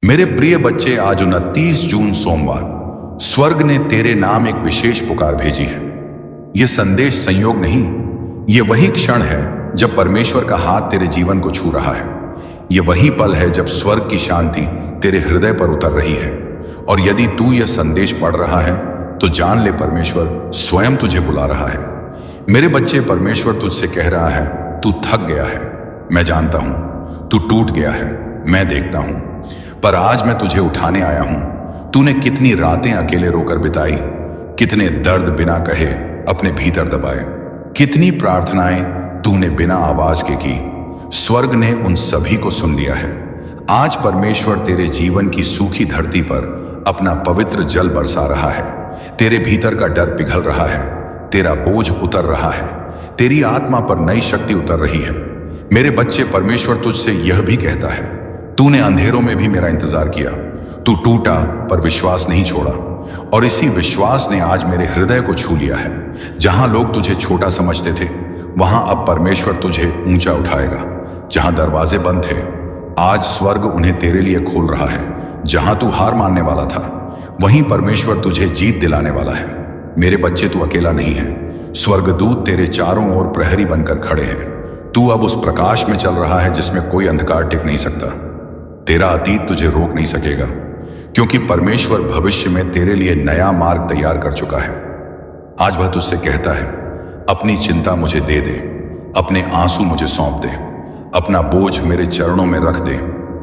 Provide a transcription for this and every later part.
मेरे प्रिय बच्चे, आज 29 जून सोमवार स्वर्ग ने तेरे नाम एक विशेष पुकार भेजी है। यह संदेश संयोग नहीं, यह वही क्षण है जब परमेश्वर का हाथ तेरे जीवन को छू रहा है। यह वही पल है जब स्वर्ग की शांति तेरे हृदय पर उतर रही है। और यदि तू यह संदेश पढ़ रहा है तो जान ले, परमेश्वर स्वयं तुझे बुला रहा है। मेरे बच्चे, परमेश्वर तुझसे कह रहा है, तू थक गया है, मैं जानता हूं। तू टूट गया है, मैं देखता हूं। पर आज मैं तुझे उठाने आया हूं। तूने कितनी रातें अकेले रोकर बिताई, कितने दर्द बिना कहे अपने भीतर दबाए, कितनी प्रार्थनाएं तूने बिना आवाज के की। स्वर्ग ने उन सभी को सुन लिया है। आज परमेश्वर तेरे जीवन की सूखी धरती पर अपना पवित्र जल बरसा रहा है। तेरे भीतर का डर पिघल रहा है, तेरा बोझ उतर रहा है, तेरी आत्मा पर नई शक्ति उतर रही है। मेरे बच्चे, परमेश्वर तुझसे यह भी कहता है, तूने अंधेरों में भी मेरा इंतजार किया, तू टूटा पर विश्वास नहीं छोड़ा। और इसी विश्वास ने आज मेरे हृदय को छू लिया है। जहां लोग तुझे छोटा समझते थे, वहां अब परमेश्वर तुझे ऊंचा उठाएगा। जहां दरवाजे बंद थे, आज स्वर्ग उन्हें तेरे लिए खोल रहा है। जहां तू हार मानने वाला था, वहीं परमेश्वर तुझे जीत दिलाने वाला है। मेरे बच्चे, तू अकेला नहीं है। स्वर्गदूत तेरे चारों ओर प्रहरी बनकर खड़े हैं। तू अब उस प्रकाश में चल रहा है जिसमें कोई अंधकार टिक नहीं सकता। तेरा अतीत तुझे रोक नहीं सकेगा, क्योंकि परमेश्वर भविष्य में तेरे लिए नया मार्ग तैयार कर चुका है। आज वह तुझसे कहता है, अपनी चिंता मुझे दे दे, अपने आंसू मुझे सौंप दे, अपना बोझ मेरे चरणों में रख दे,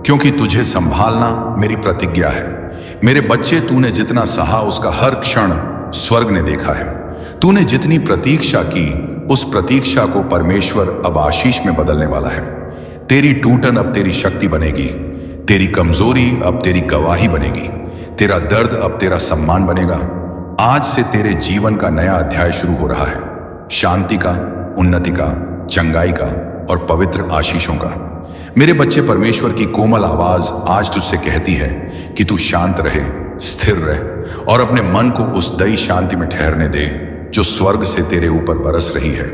क्योंकि तुझे संभालना मेरी प्रतिज्ञा है। मेरे बच्चे, तूने जितना सहा उसका हर क्षण स्वर्ग ने देखा है। तूने जितनी प्रतीक्षा की, उस प्रतीक्षा को परमेश्वर अब आशीष में बदलने वाला है। तेरी टूटन अब तेरी शक्ति बनेगी, तेरी कमजोरी अब तेरी गवाही बनेगी, तेरा दर्द अब तेरा सम्मान बनेगा। आज से तेरे जीवन का नया अध्याय शुरू हो रहा है, शांति का, उन्नति का, चंगाई का और पवित्र आशीषों का। मेरे बच्चे, परमेश्वर की कोमल आवाज आज तुझसे कहती है कि तू शांत रहे, स्थिर रहे और अपने मन को उस दई शांति में ठहरने दे जो स्वर्ग से तेरे ऊपर बरस रही है।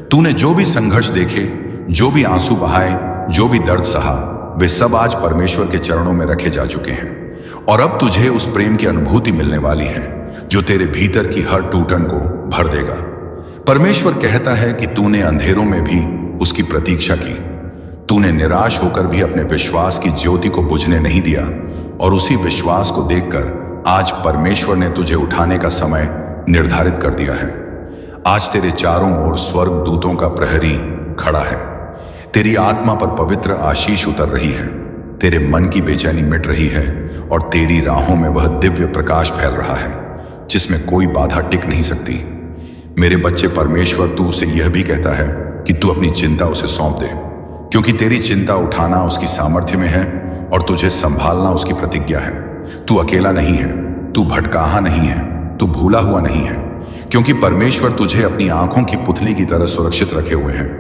तूने जो भी संघर्ष देखे, जो भी आंसू बहाए, जो भी दर्द सहा, वे सब आज परमेश्वर के चरणों में रखे जा चुके हैं। और अब तुझे उस प्रेम की अनुभूति मिलने वाली है जो तेरे भीतर की हर टूटन को भर देगा। परमेश्वर कहता है कि तूने अंधेरों में भी उसकी प्रतीक्षा की, तूने निराश होकर भी अपने विश्वास की ज्योति को बुझने नहीं दिया। और उसी विश्वास को देखकर आज परमेश्वर ने तुझे उठाने का समय निर्धारित कर दिया है। आज तेरे चारों ओर स्वर्ग दूतों का प्रहरी खड़ा है। तेरी आत्मा पर पवित्र आशीष उतर रही है, तेरे मन की बेचैनी मिट रही है और तेरी राहों में वह दिव्य प्रकाश फैल रहा है जिसमें कोई बाधा टिक नहीं सकती। मेरे बच्चे, परमेश्वर तू उसे यह भी कहता है कि तू अपनी चिंता उसे सौंप दे, क्योंकि तेरी चिंता उठाना उसकी सामर्थ्य में है और तुझे संभालना उसकी प्रतिज्ञा है। तू अकेला नहीं है, तू भटकाहा नहीं है, तू भूला हुआ नहीं है, क्योंकि परमेश्वर तुझे अपनी आंखों की पुतली की तरह सुरक्षित रखे हुए हैं।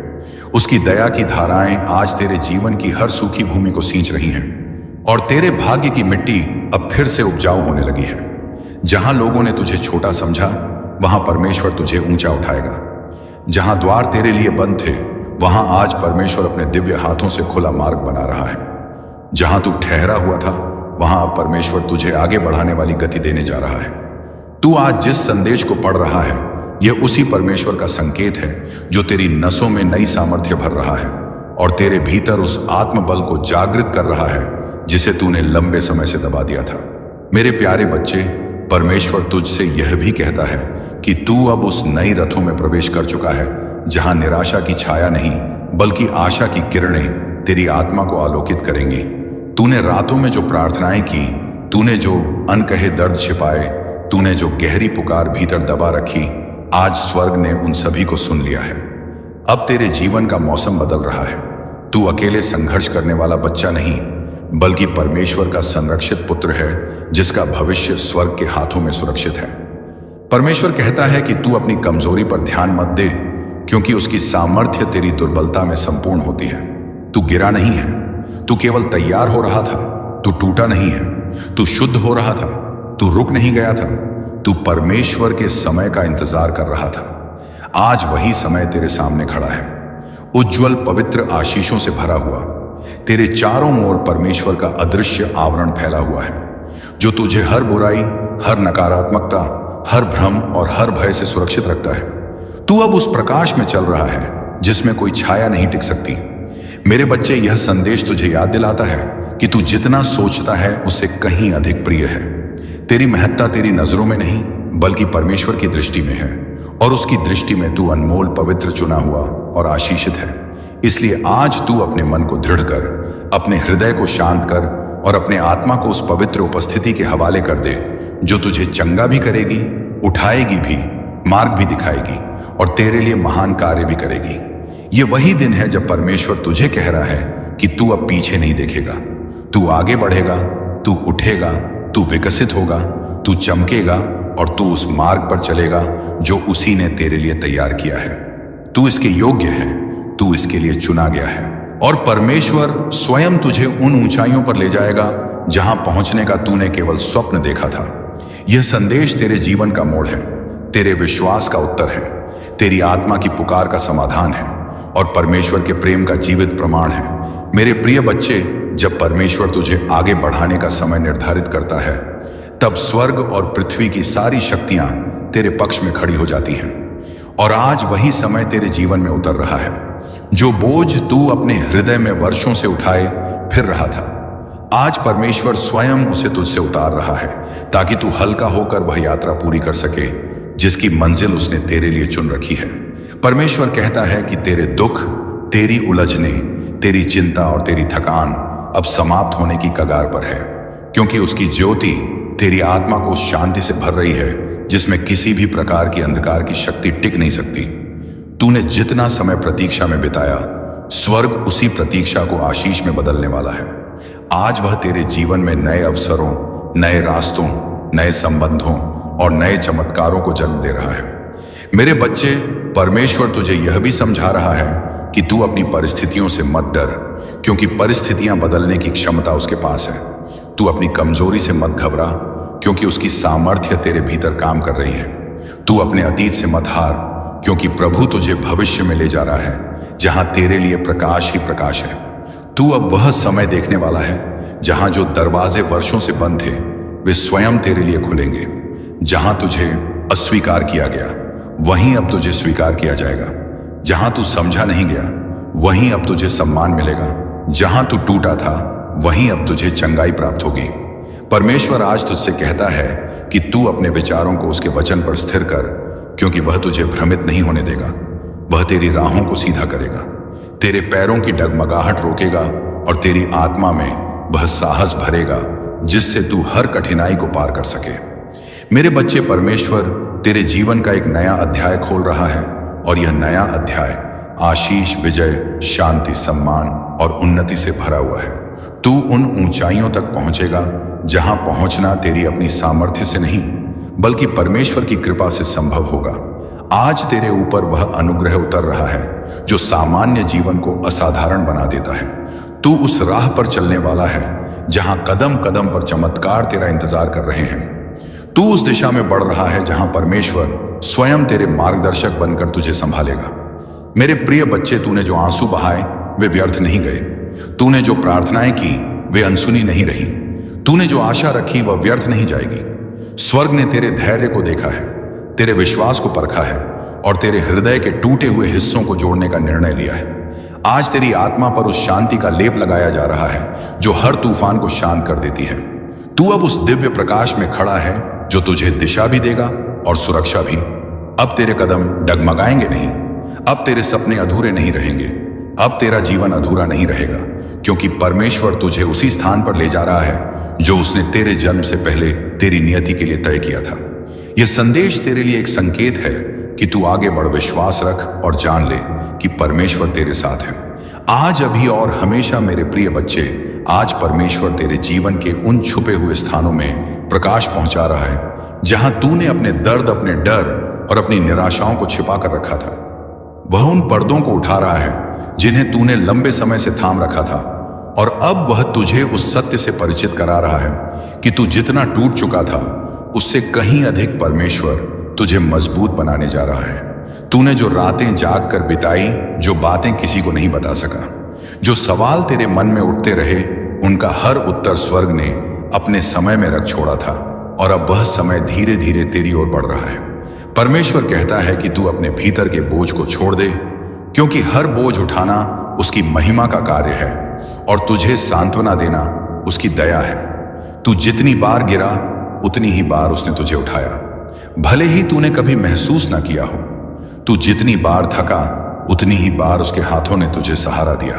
उसकी दया की धाराएं आज तेरे जीवन की हर सूखी भूमि को सींच रही हैं और तेरे भाग्य की मिट्टी अब फिर से उपजाऊ होने लगी है। जहां लोगों ने तुझे छोटा समझा, वहां परमेश्वर तुझे ऊंचा उठाएगा। जहां द्वार तेरे लिए बंद थे, वहां आज परमेश्वर अपने दिव्य हाथों से खुला मार्ग बना रहा है। जहां तू ठहरा हुआ था, वहां अब परमेश्वर तुझे आगे बढ़ाने वाली गति देने जा रहा है। तू आज जिस संदेश को पढ़ रहा है, यह उसी परमेश्वर का संकेत है जो तेरी नसों में नई सामर्थ्य भर रहा है और तेरे भीतर उस आत्मबल को जागृत कर रहा है जिसे तूने लंबे समय से दबा दिया था। मेरे प्यारे बच्चे, परमेश्वर तुझसे यह भी कहता है कि तू अब उस नई रथों में प्रवेश कर चुका है जहां निराशा की छाया नहीं, बल्कि आशा की किरणें तेरी आत्मा को आलोकित करेंगी। तूने रातों में जो प्रार्थनाएं की, तूने जो अनकहे दर्द छिपाए, तूने जो गहरी पुकार भीतर दबा रखी, आज स्वर्ग ने उन सभी को सुन लिया है। अब तेरे जीवन का मौसम बदल रहा है। तू अकेले संघर्ष करने वाला बच्चा नहीं, बल्कि परमेश्वर का संरक्षित पुत्र है जिसका भविष्य स्वर्ग के हाथों में सुरक्षित है। परमेश्वर कहता है कि तू अपनी कमजोरी पर ध्यान मत दे, क्योंकि उसकी सामर्थ्य तेरी दुर्बलता में संपूर्ण होती है। तू गिरा नहीं है, तू केवल तैयार हो रहा था। तू टूटा नहीं है, तू शुद्ध हो रहा था। तू रुक नहीं गया था, तू परमेश्वर के समय का इंतजार कर रहा था। आज वही समय तेरे सामने खड़ा है, उज्जवल पवित्र आशीषों से भरा हुआ। तेरे चारों ओर परमेश्वर का अदृश्य आवरण फैला हुआ है, जो तुझे हर बुराई, हर नकारात्मकता, हर भ्रम और हर भय से सुरक्षित रखता है। तू अब उस प्रकाश में चल रहा है जिसमें कोई छाया नहीं टिक सकती। मेरे बच्चे, यह संदेश तुझे याद दिलाता है कि तू जितना सोचता है उससे कहीं अधिक प्रिय है। तेरी महत्ता तेरी नजरों में नहीं बल्कि परमेश्वर की दृष्टि में है, और उसकी दृष्टि में तू अनमोल, पवित्र, चुना हुआ और आशीषित है। इसलिए आज तू अपने मन को दृढ़ कर, अपने हृदय को शांत कर और अपने आत्मा को उस पवित्र उपस्थिति के हवाले कर दे, जो तुझे चंगा भी करेगी, उठाएगी भी, मार्ग भी दिखाएगी और तेरे लिए महान कार्य भी करेगी। ये वही दिन है जब परमेश्वर तुझे कह रहा है कि तू अब पीछे नहीं देखेगा, तू आगे बढ़ेगा, तू उठेगा, तू विकसित होगा, तू चमकेगा और तू उस मार्ग पर चलेगा जो उसी ने तेरे लिए तैयार किया है। तू इसके योग्य है, तू इसके लिए चुना गया है और परमेश्वर स्वयं तुझे उन ऊंचाइयों पर ले जाएगा जहां पहुंचने का तूने केवल स्वप्न देखा था। यह संदेश तेरे जीवन का मोड़ है, तेरे विश्वास का उत्तर है, तेरी आत्मा की पुकार का समाधान है और परमेश्वर के प्रेम का जीवित प्रमाण है। मेरे प्रिय बच्चे, जब परमेश्वर तुझे आगे बढ़ाने का समय निर्धारित करता है, तब स्वर्ग और पृथ्वी की सारी शक्तियां तेरे पक्ष में खड़ी हो जाती हैं। और आज वही समय तेरे जीवन में उतर रहा है। जो बोझ तू अपने हृदय में वर्षों से उठाए फिर रहा था, आज परमेश्वर स्वयं उसे तुझसे उतार रहा है, ताकि तू हल्का होकर वह यात्रा पूरी कर सके जिसकी मंजिल उसने तेरे लिए चुन रखी है। परमेश्वर कहता है कि तेरे दुख, तेरी उलझने, तेरी चिंता और तेरी थकान अब समाप्त होने की कगार पर है, क्योंकि उसकी ज्योति तेरी आत्मा को उस शांति से भर रही है जिसमें किसी भी प्रकार की अंधकार की शक्ति टिक नहीं सकती। तूने जितना समय प्रतीक्षा में बिताया, स्वर्ग उसी प्रतीक्षा को आशीष में बदलने वाला है। आज वह तेरे जीवन में नए अवसरों, नए रास्तों, नए संबंधों और नए चमत्कारों को जन्म दे रहा है। मेरे बच्चे, परमेश्वर तुझे यह भी समझा रहा है कि तू अपनी परिस्थितियों से मत डर, क्योंकि परिस्थितियां बदलने की क्षमता उसके पास है। तू अपनी कमजोरी से मत घबरा, क्योंकि उसकी सामर्थ्य तेरे भीतर काम कर रही है। तू अपने अतीत से मत हार, क्योंकि प्रभु तुझे भविष्य में ले जा रहा है जहां तेरे लिए प्रकाश ही प्रकाश है। तू अब वह समय देखने वाला है जहां जो दरवाजे वर्षों से बंद थे वे स्वयं तेरे लिए खुलेंगे। जहां तुझे अस्वीकार किया गया, वहीं अब तुझे स्वीकार किया जाएगा। जहां तू समझा नहीं गया, वहीं अब तुझे सम्मान मिलेगा। जहां तू टूटा था, वहीं अब तुझे चंगाई प्राप्त होगी। परमेश्वर आज तुझसे कहता है कि तू अपने विचारों को उसके वचन पर स्थिर कर, क्योंकि वह तुझे भ्रमित नहीं होने देगा। वह तेरी राहों को सीधा करेगा, तेरे पैरों की डगमगाहट रोकेगा और तेरी आत्मा में वह साहस भरेगा जिससे तू हर कठिनाई को पार कर सके। मेरे बच्चे, परमेश्वर तेरे जीवन का एक नया अध्याय खोल रहा है और यह नया अध्याय आशीष, विजय, शांति, सम्मान और उन्नति से भरा हुआ है। तू उन ऊंचाइयों तक पहुंचेगा जहां पहुंचना तेरी अपनी सामर्थ्य से नहीं बल्कि परमेश्वर की कृपा से संभव होगा। आज तेरे ऊपर वह अनुग्रह उतर रहा है जो सामान्य जीवन को असाधारण बना देता है। तू उस राह पर चलने वाला है जहां कदम कदम पर चमत्कार तेरा इंतजार कर रहे हैं। तू उस दिशा में बढ़ रहा है जहां परमेश्वर स्वयं तेरे मार्गदर्शक बनकर तुझे संभालेगा। मेरे प्रिय बच्चे, तूने जो आंसू बहाए वे व्यर्थ नहीं गए। तूने जो प्रार्थनाएं की वे अनसुनी नहीं रही। तूने जो आशा रखी वह व्यर्थ नहीं जाएगी। स्वर्ग ने तेरे धैर्य को देखा है, तेरे विश्वास को परखा है और तेरे हृदय के टूटे हुए हिस्सों को जोड़ने का निर्णय लिया है। आज तेरी आत्मा पर उस शांति का लेप लगाया जा रहा है जो हर तूफान को शांत कर देती है। तू अब उस दिव्य प्रकाश में खड़ा है जो तुझे दिशा भी देगा और सुरक्षा भी। अब तेरे कदम डगमगाएंगे नहीं, अब तेरे सपने अधूरे नहीं रहेंगे, अब तेरा जीवन अधूरा नहीं रहेगा, क्योंकि परमेश्वर तुझे उसी स्थान पर ले जा रहा है जो उसने तेरे जन्म से पहले तेरी नियति के लिए तय किया था। यह संदेश तेरे लिए एक संकेत है कि तू आगे बढ़, विश्वास रख और जान ले कि परमेश्वर तेरे साथ है। आज, अभी और हमेशा मेरे प्रिय बच्चे, आज परमेश्वर तेरे जीवन के उन छुपे हुए स्थानों में प्रकाश पहुंचा रहा है जहां तूने अपने दर्द, अपने डर और अपनी निराशाओं को छिपा कर रखा था। वह उन पर्दों को उठा रहा है जिन्हें तूने लंबे समय से थाम रखा था, और अब वह तुझे उस सत्य से परिचित करा रहा है कि तू जितना टूट चुका था उससे कहीं अधिक परमेश्वर तुझे मजबूत बनाने जा रहा है। तूने जो रातें जाग कर बिताई, जो बातें किसी को नहीं बता सका, जो सवाल तेरे मन में उठते रहे उनका हर उत्तर स्वर्ग ने अपने समय में रख छोड़ा था, और अब वह समय धीरे धीरे तेरी ओर बढ़ रहा है। परमेश्वर कहता है कि तू अपने भीतर के बोझ को छोड़ दे, क्योंकि हर बोझ उठाना उसकी महिमा का कार्य है और तुझे सांत्वना देना उसकी दया है। तू जितनी बार गिरा उतनी ही बार उसने तुझे उठाया, भले ही तूने कभी महसूस ना किया हो। तू जितनी बार थका उतनी ही बार उसके हाथों ने तुझे सहारा दिया,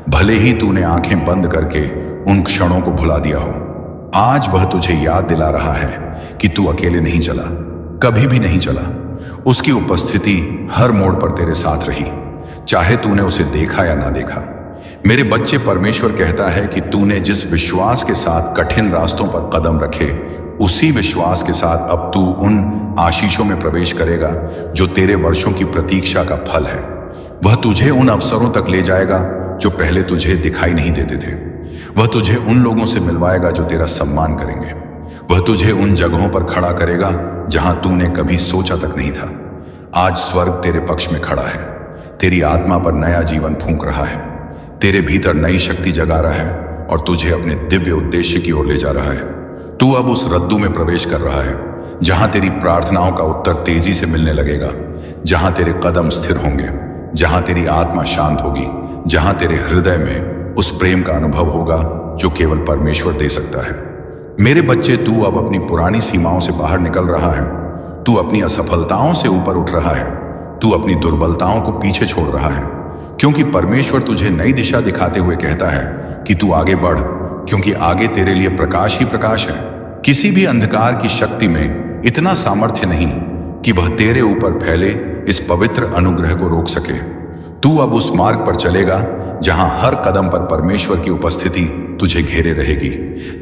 भले ही तूने आंखें बंद करके उन क्षणों को भुला दिया हो। आज वह तुझे याद दिला रहा है कि तू अकेले नहीं चला, कभी भी नहीं चला। उसकी उपस्थिति हर मोड़ पर तेरे साथ रही, चाहे तूने उसे देखा या ना देखा। मेरे बच्चे, परमेश्वर कहता है कि तूने जिस विश्वास के साथ कठिन रास्तों पर कदम रखे, उसी विश्वास के साथ अब तू उन आशीषों में प्रवेश करेगा जो तेरे वर्षों की प्रतीक्षा का फल है। वह तुझे उन अवसरों तक ले जाएगा जो पहले तुझे दिखाई नहीं देते थे। वह तुझे उन लोगों से मिलवाएगा जो तेरा सम्मान करेंगे। वह तुझे उन जगहों पर खड़ा करेगा जहां तूने कभी सोचा तक नहीं था। आज स्वर्ग तेरे पक्ष में खड़ा है, तेरी आत्मा पर नया जीवन फूंक रहा है, तेरे भीतर नई शक्ति जगा रहा है और तुझे अपने दिव्य उद्देश्य की ओर ले जा रहा है। तू अब उस रद्दू में प्रवेश कर रहा है जहां तेरी प्रार्थनाओं का उत्तर तेजी से मिलने लगेगा, जहां तेरे कदम स्थिर होंगे, जहां तेरी आत्मा शांत होगी, जहां तेरे हृदय में उस प्रेम का अनुभव होगा जो केवल परमेश्वर दे सकता है। मेरे बच्चे, तू अब अपनी पुरानी सीमाओं से बाहर निकल रहा है। तू अपनी असफलताओं से ऊपर उठ रहा है। तू अपनी दुर्बलताओं को पीछे छोड़ रहा है, क्योंकि परमेश्वर तुझे नई दिशा दिखाते हुए कहता है कि तू आगे बढ़, क्योंकि आगे तेरे लिए प्रकाश ही प्रकाश है। किसी भी अंधकार की शक्ति में इतना सामर्थ्य नहीं कि वह तेरे ऊपर फैले इस पवित्र अनुग्रह को रोक सके। तू अब उस मार्ग पर चलेगा जहां हर कदम पर परमेश्वर की उपस्थिति तुझे घेरे रहेगी,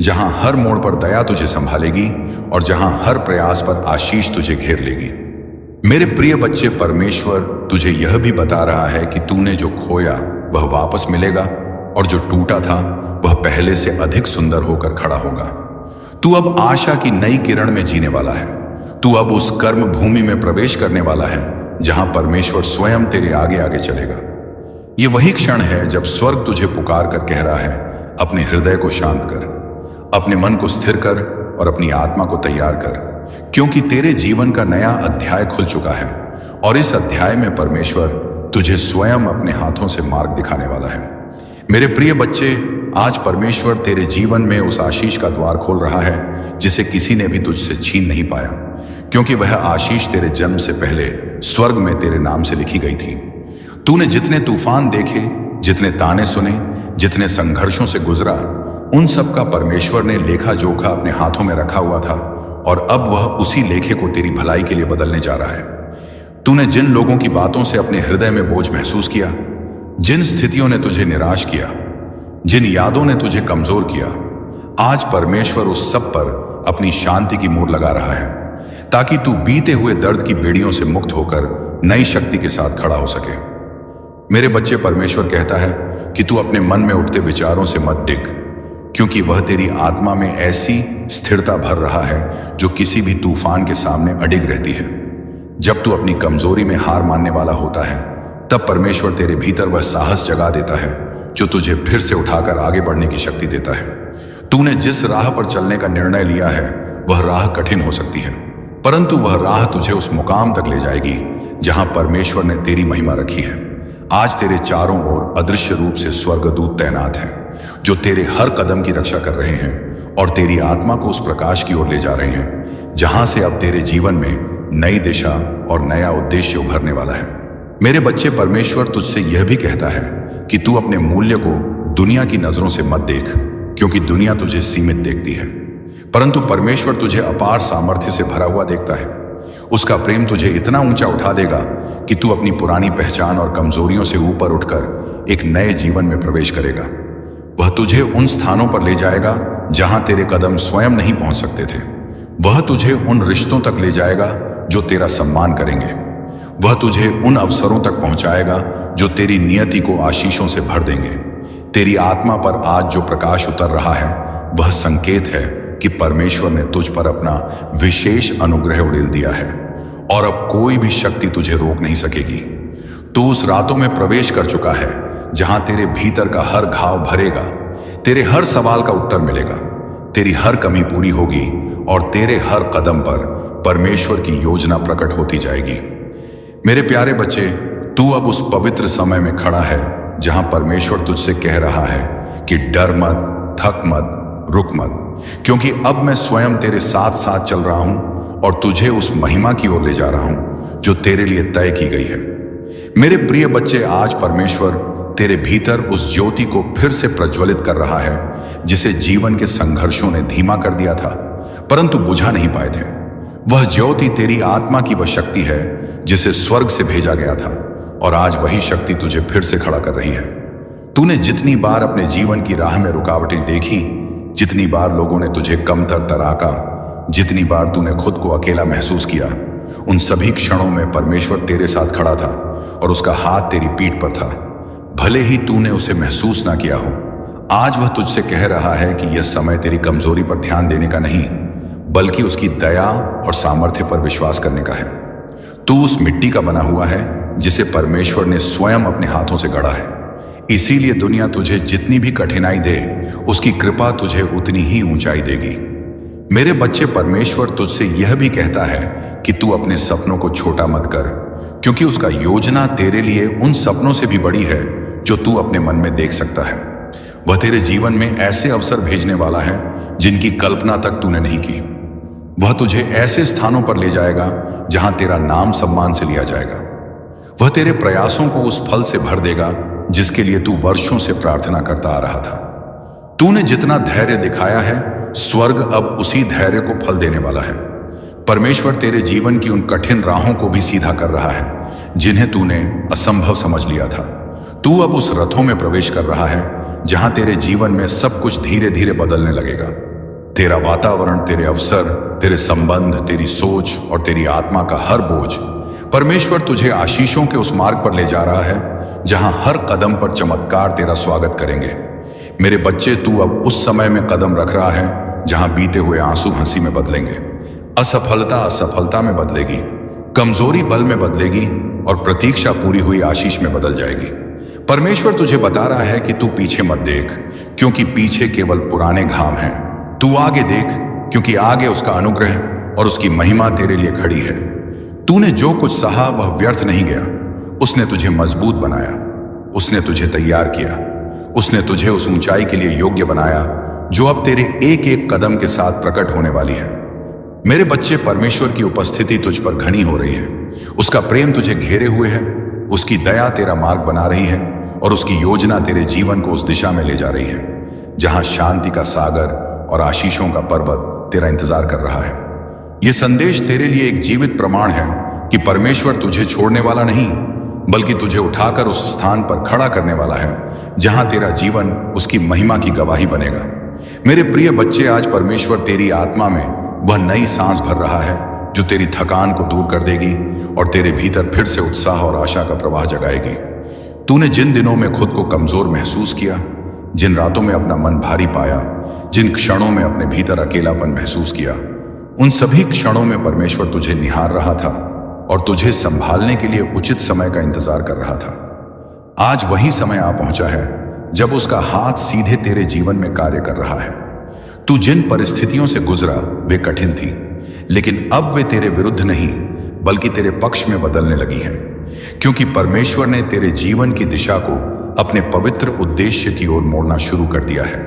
जहां हर मोड़ पर दया तुझे संभालेगी और जहां हर प्रयास पर आशीष तुझे घेर लेगी। मेरे प्रिय बच्चे, परमेश्वर तुझे यह भी बता रहा है कि तूने जो खोया वह वापस मिलेगा और जो टूटा था वह पहले से अधिक सुंदर होकर खड़ा होगा। तू अब आशा की नई किरण में जीने वाला है। तू अब उस कर्म भूमि में प्रवेश करने वाला है जहां परमेश्वर स्वयं तेरे आगे आगे चलेगा। यह वही क्षण है जब स्वर्ग तुझे पुकार कर कह रहा है, अपने हृदय को शांत कर, अपने मन को स्थिर कर और अपनी आत्मा को तैयार कर, क्योंकि तेरे जीवन का नया अध्याय खुल चुका है और इस अध्याय में परमेश्वर तुझे स्वयं अपने हाथों से मार्ग दिखाने वाला है। मेरे प्रिय बच्चे, आज परमेश्वर तेरे जीवन में उस आशीष का द्वार खोल रहा है जिसे किसी ने भी तुझसे छीन नहीं पाया, क्योंकि वह आशीष तेरे जन्म से पहले स्वर्ग में तेरे नाम से लिखी गई थी। तूने जितने तूफान देखे, जितने ताने सुने, जितने संघर्षों से गुजरा, उन सब का परमेश्वर ने लेखा जोखा अपने हाथों में रखा हुआ था और अब वह उसी लेखे को तेरी भलाई के लिए बदलने जा रहा है। तूने जिन लोगों की बातों से अपने हृदय में बोझ महसूस किया, जिन स्थितियों ने तुझे निराश किया, जिन यादों ने तुझे कमजोर किया, आज परमेश्वर उस सब पर अपनी शांति की मोहर लगा रहा है, ताकि तू बीते हुए दर्द की बेड़ियों से मुक्त होकर नई शक्ति के साथ खड़ा हो सके। मेरे बच्चे, परमेश्वर कहता है कि तू अपने मन में उठते विचारों से मत डिग, क्योंकि वह तेरी आत्मा में ऐसी स्थिरता भर रहा है जो किसी भी तूफान के सामने अडिग रहती है। जब तू अपनी कमजोरी में हार मानने वाला होता है, तब परमेश्वर तेरे भीतर वह साहस जगा देता है जो तुझे फिर से उठाकर आगे बढ़ने की शक्ति देता है। तूने जिस राह पर चलने का निर्णय लिया है वह राह कठिन हो सकती है, परंतु वह राह तुझे उस मुकाम तक ले जाएगी जहां परमेश्वर ने तेरी महिमा रखी है। आज तेरे चारों ओर अदृश्य रूप से स्वर्गदूत तैनात हैं जो तेरे हर कदम की रक्षा कर रहे हैं और तेरी आत्मा को उस प्रकाश की ओर ले जा रहे हैं जहां से अब तेरे जीवन में नई दिशा और नया उद्देश्य उभरने वाला है। मेरे बच्चे, परमेश्वर तुझसे यह भी कहता है कि तू अपने मूल्य को दुनिया की नजरों से मत देख, क्योंकि दुनिया तुझे सीमित देखती है, परंतु परमेश्वर तुझे अपार सामर्थ्य से भरा हुआ देखता है। उसका प्रेम तुझे इतना ऊंचा उठा देगा कि तू अपनी पुरानी पहचान और कमजोरियों से ऊपर उठकर एक नए जीवन में प्रवेश करेगा। वह तुझे उन स्थानों पर ले जाएगा जहां तेरे कदम स्वयं नहीं पहुंच सकते थे। वह तुझे उन रिश्तों तक ले जाएगा जो तेरा सम्मान करेंगे। वह तुझे उन अवसरों तक पहुंचाएगा जो तेरी नियति को आशीषों से भर देंगे। तेरी आत्मा पर आज जो प्रकाश उतर रहा है वह संकेत है कि परमेश्वर ने तुझ पर अपना विशेष अनुग्रह उड़ेल दिया है और अब कोई भी शक्ति तुझे रोक नहीं सकेगी। तू उस रातों में प्रवेश कर चुका है जहां तेरे भीतर का हर घाव भरेगा, तेरे हर सवाल का उत्तर मिलेगा, तेरी हर कमी पूरी होगी और तेरे हर कदम पर परमेश्वर की योजना प्रकट होती जाएगी। मेरे प्यारे बच्चे, तू अब उस पवित्र समय में खड़ा है जहां परमेश्वर तुझसे कह रहा है कि डर मत, थक मत, रुक मत, क्योंकि अब मैं स्वयं तेरे साथ साथ चल रहा हूं और तुझे उस महिमा की ओर ले जा रहा हूं जो तेरे लिए तय की गई है। मेरे प्रिय बच्चे, आज परमेश्वर तेरे भीतर उस ज्योति को फिर से प्रज्वलित कर रहा है जिसे जीवन के संघर्षों ने धीमा कर दिया था परंतु बुझा नहीं पाए थे। वह ज्योति तेरी आत्मा की वह शक्ति है जिसे स्वर्ग से भेजा गया था और आज वही शक्ति तुझे फिर से खड़ा कर रही है। तूने जितनी बार अपने जीवन की राह में रुकावटें देखी, जितनी बार लोगों ने तुझे कमतर तराका, जितनी बार तूने खुद को अकेला महसूस किया, उन सभी क्षणों में परमेश्वर तेरे साथ खड़ा था और उसका हाथ तेरी पीठ पर था। भले ही तूने उसे महसूस ना किया हो, आज वह तुझसे कह रहा है कि यह समय तेरी कमजोरी पर ध्यान देने का नहीं, बल्कि उसकी दया और सामर्थ्य पर विश्वास करने का है। तू उस मिट्टी का बना हुआ है जिसे परमेश्वर ने स्वयं अपने हाथों से गढ़ा है। इसीलिए दुनिया तुझे जितनी भी कठिनाई दे, उसकी कृपा तुझे उतनी ही ऊंचाई देगी। मेरे बच्चे, परमेश्वर तुझसे यह भी कहता है कि तू अपने सपनों को छोटा मत कर, क्योंकि उसका योजना तेरे लिए उन सपनों से भी बड़ी है जो तू अपने मन में देख सकता है। वह तेरे जीवन में ऐसे अवसर भेजने वाला है जिनकी कल्पना तक तूने नहीं की। वह तुझे ऐसे स्थानों पर ले जाएगा जहां तेरा नाम सम्मान से लिया जाएगा। वह तेरे प्रयासों को उस फल से भर देगा जिसके लिए तू वर्षों से प्रार्थना करता आ रहा था। तूने जितना धैर्य दिखाया है, स्वर्ग अब उसी धैर्य को फल देने वाला है। परमेश्वर तेरे जीवन की उन कठिन राहों को भी सीधा कर रहा है जिन्हें तूने असंभव समझ लिया था। तू अब उस रथों में प्रवेश कर रहा है जहां तेरे जीवन में सब कुछ धीरे धीरे बदलने लगेगा। तेरा वातावरण, तेरे अवसर, तेरे संबंध, तेरी सोच और तेरी आत्मा का हर बोझ, परमेश्वर तुझे आशीषों के उस मार्ग पर ले जा रहा है जहां हर कदम पर चमत्कार तेरा स्वागत करेंगे। मेरे बच्चे, तू अब उस समय में कदम रख रहा है जहां बीते हुए आंसू हंसी में बदलेंगे, असफलता असफलता में बदलेगी, कमजोरी बल में बदलेगी और प्रतीक्षा पूरी हुई आशीष में बदल जाएगी। परमेश्वर तुझे बता रहा है कि तू पीछे मत देख, क्योंकि पीछे केवल पुराने घाव हैं। तू आगे देख, क्योंकि आगे उसका अनुग्रह और उसकी महिमा तेरे लिए खड़ी है। तूने जो कुछ सहा वह व्यर्थ नहीं गया। उसने तुझे मजबूत बनाया, उसने तुझे तैयार किया, उसने तुझे उस ऊंचाई के लिए योग्य बनाया जो अब तेरे एक एक कदम के साथ प्रकट होने वाली है। मेरे बच्चे, परमेश्वर की उपस्थिति तुझ पर घनी हो रही है। उसका प्रेम तुझे घेरे हुए है, उसकी दया तेरा मार्ग बना रही है और उसकी योजना तेरे जीवन को उस दिशा में ले जा रही है जहां शांति का सागर और आशीषों का पर्वत तेरा इंतजार कर रहा है। यह संदेश तेरे लिए एक जीवित प्रमाण है कि परमेश्वर तुझे छोड़ने वाला नहीं, बल्कि तुझे उठाकर उस स्थान पर खड़ा करने वाला है जहां तेरा जीवन उसकी महिमा की गवाही बनेगा। मेरे प्रिय बच्चे, आज परमेश्वर तेरी आत्मा में वह नई सांस भर रहा है जो तेरी थकान को दूर कर देगी और तेरे भीतर फिर से उत्साह और आशा का प्रवाह जगाएगी। तूने जिन दिनों में खुद को कमजोर महसूस किया, जिन रातों में अपना मन भारी पाया, जिन क्षणों में अपने भीतर अकेलापन महसूस किया, उन सभी क्षणों में परमेश्वर तुझे निहार रहा था और तुझे संभालने के लिए उचित समय का इंतजार कर रहा था। आज वही समय आ पहुंचा है जब उसका हाथ सीधे तेरे जीवन में कार्य कर रहा है। तू जिन परिस्थितियों से गुजरा वे कठिन थी, लेकिन अब वे तेरे विरुद्ध नहीं बल्कि तेरे पक्ष में बदलने लगी हैं, क्योंकि परमेश्वर ने तेरे जीवन की दिशा को अपने पवित्र उद्देश्य की ओर मोड़ना शुरू कर दिया है।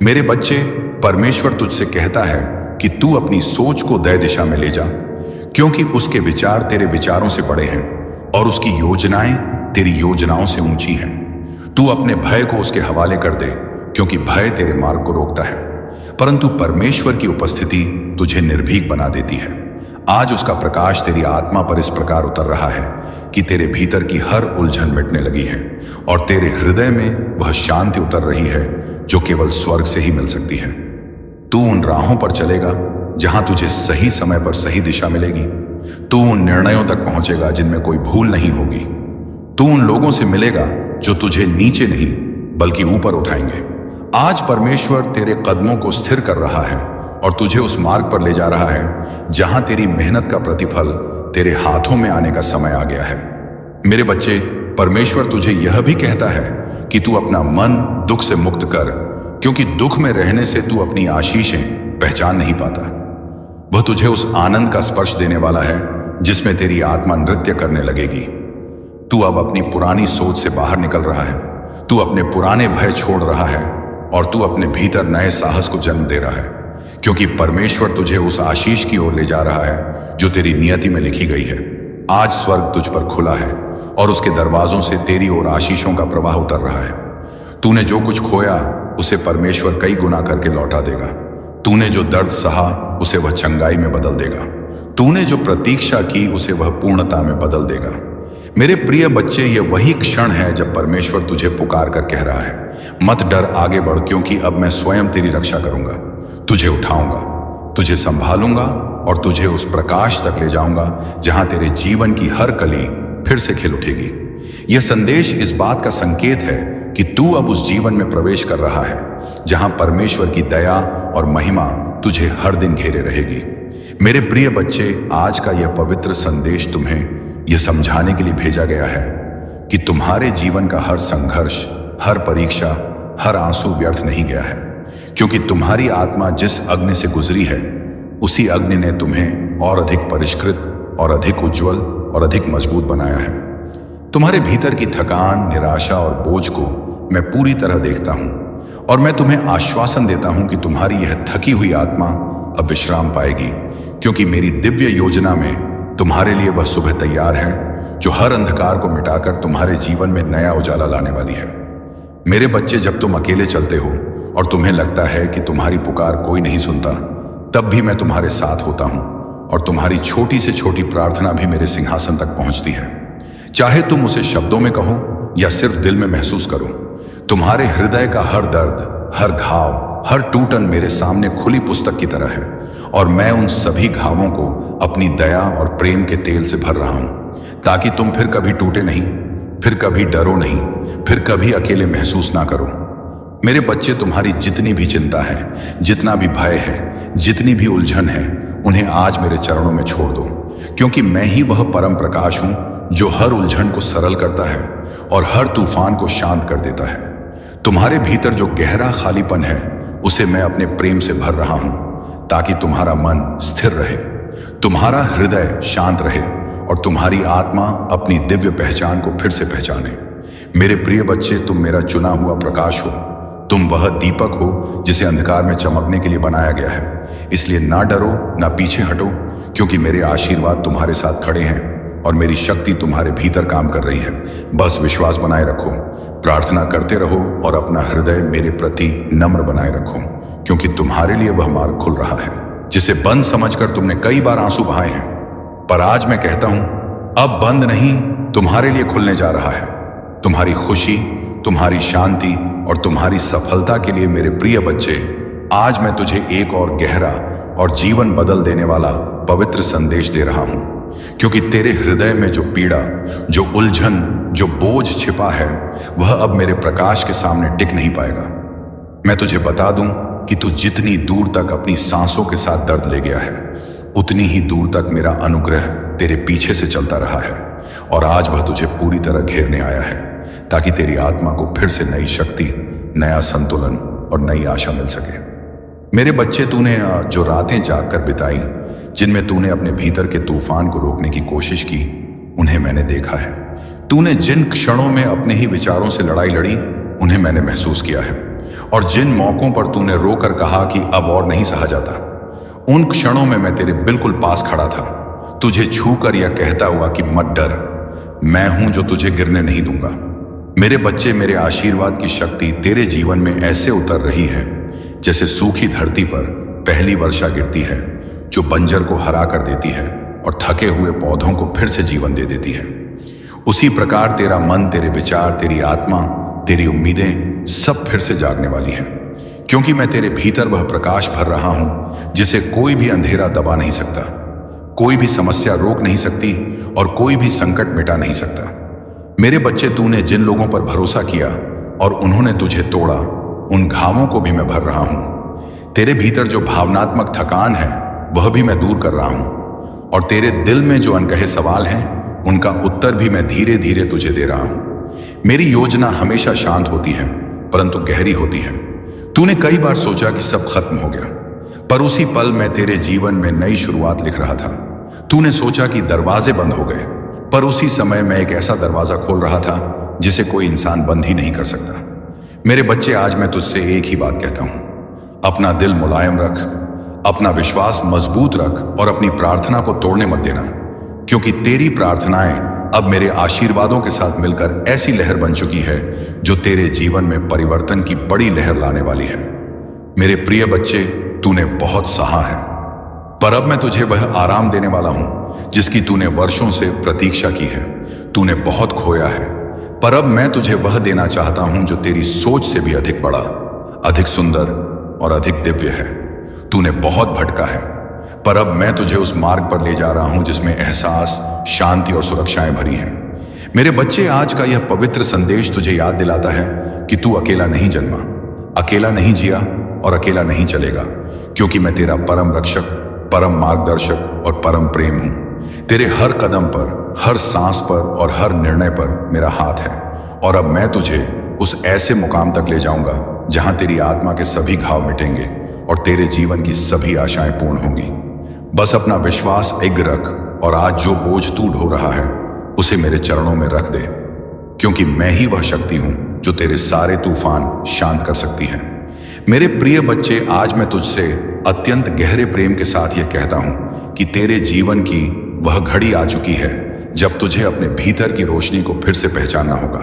मेरे बच्चे, परमेश्वर तुझसे कहता है कि तू अपनी सोच को दया दिशा में ले जा, क्योंकि उसके विचार तेरे विचारों से बड़े हैं और उसकी योजनाएं तेरी योजनाओं से ऊंची हैं। तू अपने भय को उसके हवाले कर दे, क्योंकि भय तेरे मार्ग को रोकता है, परंतु परमेश्वर की उपस्थिति तुझे निर्भीक बना देती है। आज उसका प्रकाश तेरी आत्मा पर इस प्रकार उतर रहा है कि तेरे भीतर की हर उलझन मिटने लगी है और तेरे हृदय में वह शांति उतर रही है जो केवल स्वर्ग से ही मिल सकती है। तू उन राहों पर चलेगा जहां तुझे सही समय पर सही दिशा मिलेगी। तू उन निर्णयों तक पहुंचेगा जिनमें कोई भूल नहीं होगी। तू उन लोगों से मिलेगा जो तुझे नीचे नहीं बल्कि ऊपर उठाएंगे। आज परमेश्वर तेरे कदमों को स्थिर कर रहा है और तुझे उस मार्ग पर ले जा रहा है जहां तेरी मेहनत का प्रतिफल तेरे हाथों में आने का समय आ गया है। मेरे बच्चे, परमेश्वर तुझे यह भी कहता है कि तू अपना मन दुख से मुक्त कर, क्योंकि दुख में रहने से तू अपनी आशीषें पहचान नहीं पाता। वह तुझे उस आनंद का स्पर्श देने वाला है जिसमें तेरी आत्मा नृत्य करने लगेगी। तू अब अपनी पुरानी सोच से बाहर निकल रहा है, तू अपने पुराने भय छोड़ रहा है और तू अपने भीतर नए साहस को जन्म दे रहा है, क्योंकि परमेश्वर तुझे उस आशीष की ओर ले जा रहा है जो तेरी नियति में लिखी गई है। आज स्वर्ग तुझ पर खुला है और उसके दरवाजों से तेरी ओर आशीषों का प्रवाह उतर रहा है। तूने जो कुछ खोया उसे परमेश्वर कई गुना करके लौटा देगा। तूने जो दर्द सहा उसे वह चंगाई में बदल देगा। तूने जो प्रतीक्षा की उसे वह पूर्णता में बदल देगा। मेरे प्रिय बच्चे, ये वही क्षण है जब परमेश्वर तुझे पुकार कर कह रहा है, मत डर, आगे बढ़, क्योंकि अब मैं स्वयं तेरी रक्षा करूंगा। तुझे उठाऊंगा, तुझे संभालूंगा और तुझे उस प्रकाश तक ले जाऊंगा जहां तेरे जीवन की हर कली फिर से खिल उठेगी। यह संदेश इस बात का संकेत है कि तू अब उस जीवन में प्रवेश कर रहा है जहां परमेश्वर की दया और महिमा तुझे हर दिन घेरे रहेगी। मेरे प्रिय बच्चे, आज का यह पवित्र संदेश तुम्हें यह समझाने के लिए भेजा गया है कि तुम्हारे जीवन का हर संघर्ष, हर परीक्षा, हर आंसू व्यर्थ नहीं गया है, क्योंकि तुम्हारी आत्मा जिस अग्नि से गुजरी है उसी अग्नि ने तुम्हें और अधिक परिष्कृत और अधिक उज्जवल और अधिक मजबूत बनाया है। तुम्हारे भीतर की थकान, निराशा और बोझ को मैं पूरी तरह देखता हूं और मैं तुम्हें आश्वासन देता हूं कि तुम्हारी यह थकी हुई आत्मा अब विश्राम पाएगी, क्योंकि मेरी दिव्य योजना में तुम्हारे लिए वह सुबह तैयार है जो हर अंधकार को मिटाकर तुम्हारे जीवन में नया उजाला लाने वाली है। मेरे बच्चे, जब तुम अकेले चलते हो और तुम्हें लगता है कि तुम्हारी पुकार कोई नहीं सुनता, तब भी मैं तुम्हारे साथ होता हूं और तुम्हारी छोटी से छोटी प्रार्थना भी मेरे सिंहासन तक पहुंचती है। चाहे तुम उसे शब्दों में कहो या सिर्फ दिल में महसूस करो, तुम्हारे हृदय का हर दर्द, हर घाव, हर टूटन मेरे सामने खुली पुस्तक की तरह है और मैं उन सभी घावों को अपनी दया और प्रेम के तेल से भर रहा हूं, ताकि तुम फिर कभी टूटे नहीं, फिर कभी डरो नहीं, फिर कभी अकेले महसूस ना करो। मेरे बच्चे, तुम्हारी जितनी भी चिंता है, जितना भी भय है, जितनी भी उलझन है, उन्हें आज मेरे चरणों में छोड़ दो, क्योंकि मैं ही वह परम प्रकाश हूं जो हर उलझन को सरल करता है और हर तूफान को शांत कर देता है। तुम्हारे भीतर जो गहरा खालीपन है उसे मैं अपने प्रेम से भर रहा हूं, ताकि तुम्हारा मन स्थिर रहे, तुम्हारा हृदय शांत रहे और तुम्हारी आत्मा अपनी दिव्य पहचान को फिर से पहचाने। मेरे प्रिय बच्चे, तुम मेरा चुना हुआ प्रकाश हो, तुम वह दीपक हो जिसे अंधकार में चमकने के लिए बनाया गया है। इसलिए ना डरो, ना पीछे हटो, क्योंकि मेरे आशीर्वाद तुम्हारे साथ खड़े हैं और मेरी शक्ति तुम्हारे भीतर काम कर रही है। बस विश्वास बनाए रखो, प्रार्थना करते रहो और अपना हृदय मेरे प्रति नम्र बनाए रखो, क्योंकि तुम्हारे लिए वह मार्ग खुल रहा है जिसे बंद समझकर तुमने कई बार आंसू बहाए हैं। पर आज मैं कहता हूं, अब बंद नहीं, तुम्हारे लिए खुलने जा रहा है। तुम्हारी खुशी, तुम्हारी शांति और तुम्हारी सफलता के लिए मेरे प्रिय बच्चे, आज मैं तुझे एक और गहरा और जीवन बदल देने वाला पवित्र संदेश दे रहा हूं, क्योंकि तेरे हृदय में जो पीड़ा, जो उलझन, जो बोझ छिपा है, वह अब मेरे प्रकाश के सामने टिक नहीं पाएगा। मैं तुझे बता दूं कि तू जितनी दूर तक अपनी सांसों के साथ दर्द ले गया है, उतनी ही दूर तक मेरा अनुग्रह तेरे पीछे से चलता रहा है और आज वह तुझे पूरी तरह घेरने आया है, ताकि तेरी आत्मा को फिर से नई शक्ति, नया संतुलन और नई आशा मिल सके। मेरे बच्चे, तूने जो रातें जागकर बिताई, जिनमें तूने अपने भीतर के तूफान को रोकने की कोशिश की, उन्हें मैंने देखा है। तूने जिन क्षणों में अपने ही विचारों से लड़ाई लड़ी, उन्हें मैंने महसूस किया है। और जिन मौकों पर तूने रोकर कहा कि अब और नहीं सहा जाता, उन क्षणों में मैं तेरे बिल्कुल पास खड़ा था, तुझे छूकर यह कहता हुआ कि मत डर, मैं हूं जो तुझे गिरने नहीं दूंगा। मेरे बच्चे, मेरे आशीर्वाद की शक्ति तेरे जीवन में ऐसे उतर रही है जैसे सूखी धरती पर पहली वर्षा गिरती है, जो बंजर को हरा कर देती है और थके हुए पौधों को फिर से जीवन दे देती है। उसी प्रकार तेरा मन, तेरे विचार, तेरी आत्मा, तेरी उम्मीदें सब फिर से जागने वाली हैं, क्योंकि मैं तेरे भीतर वह प्रकाश भर रहा हूं जिसे कोई भी अंधेरा दबा नहीं सकता, कोई भी समस्या रोक नहीं सकती और कोई भी संकट मिटा नहीं सकता। मेरे बच्चे, तूने जिन लोगों पर भरोसा किया और उन्होंने तुझे तोड़ा, उन घावों को भी मैं भर रहा हूं। तेरे भीतर जो भावनात्मक थकान है वह भी मैं दूर कर रहा हूं और तेरे दिल में जो अनकहे सवाल हैं, उनका उत्तर भी मैं धीरे धीरे तुझे दे रहा हूं। मेरी योजना हमेशा शांत होती है, परंतु गहरी होती है। तूने कई बार सोचा कि सब खत्म हो गया, पर उसी पल मैं तेरे जीवन में नई शुरुआत लिख रहा था। तूने सोचा कि दरवाजे बंद हो गए, पर उसी समय मैं एक ऐसा दरवाजा खोल रहा था जिसे कोई इंसान बंद ही नहीं कर सकता। मेरे बच्चे, आज मैं तुझसे एक ही बात कहता हूं, अपना दिल मुलायम रख, अपना विश्वास मजबूत रख और अपनी प्रार्थना को तोड़ने मत देना, क्योंकि तेरी प्रार्थनाएं अब मेरे आशीर्वादों के साथ मिलकर ऐसी लहर बन चुकी है जो तेरे जीवन में परिवर्तन की बड़ी लहर लाने वाली है। मेरे प्रिय बच्चे, तूने बहुत सहा है, पर अब मैं तुझे वह आराम देने वाला हूं जिसकी तूने वर्षों से प्रतीक्षा की है। तूने बहुत खोया है, पर अब मैं तुझे वह देना चाहता हूं जो तेरी सोच से भी अधिक बड़ा, अधिक सुंदर और अधिक दिव्य है। तूने बहुत भटका है, पर अब मैं तुझे उस मार्ग पर ले जा रहा हूं जिसमें एहसास, शांति और सुरक्षाएं भरी हैं। मेरे बच्चे, आज का यह पवित्र संदेश तुझे याद दिलाता है कि तू अकेला नहीं जन्मा, अकेला नहीं जिया और अकेला नहीं चलेगा, क्योंकि मैं तेरा परम रक्षक, परम मार्गदर्शक और परम प्रेम हूं। तेरे हर कदम पर, हर सांस पर और हर निर्णय पर मेरा हाथ है, और अब मैं तुझे उस ऐसे मुकाम तक ले जाऊंगा जहां तेरी आत्मा के सभी घाव मिटेंगे और तेरे जीवन की सभी आशाएं पूर्ण होंगी। बस अपना विश्वास अग्र रख और आज जो बोझ तू ढो रहा है उसे मेरे चरणों में रख दे, क्योंकि मैं ही वह शक्ति हूं जो तेरे सारे तूफान शांत कर सकती है। मेरे प्रिय बच्चे, आज मैं तुझसे अत्यंत गहरे प्रेम के साथ यह कहता हूं कि तेरे जीवन की वह घड़ी आ चुकी है जब तुझे अपने भीतर की रोशनी को फिर से पहचानना होगा,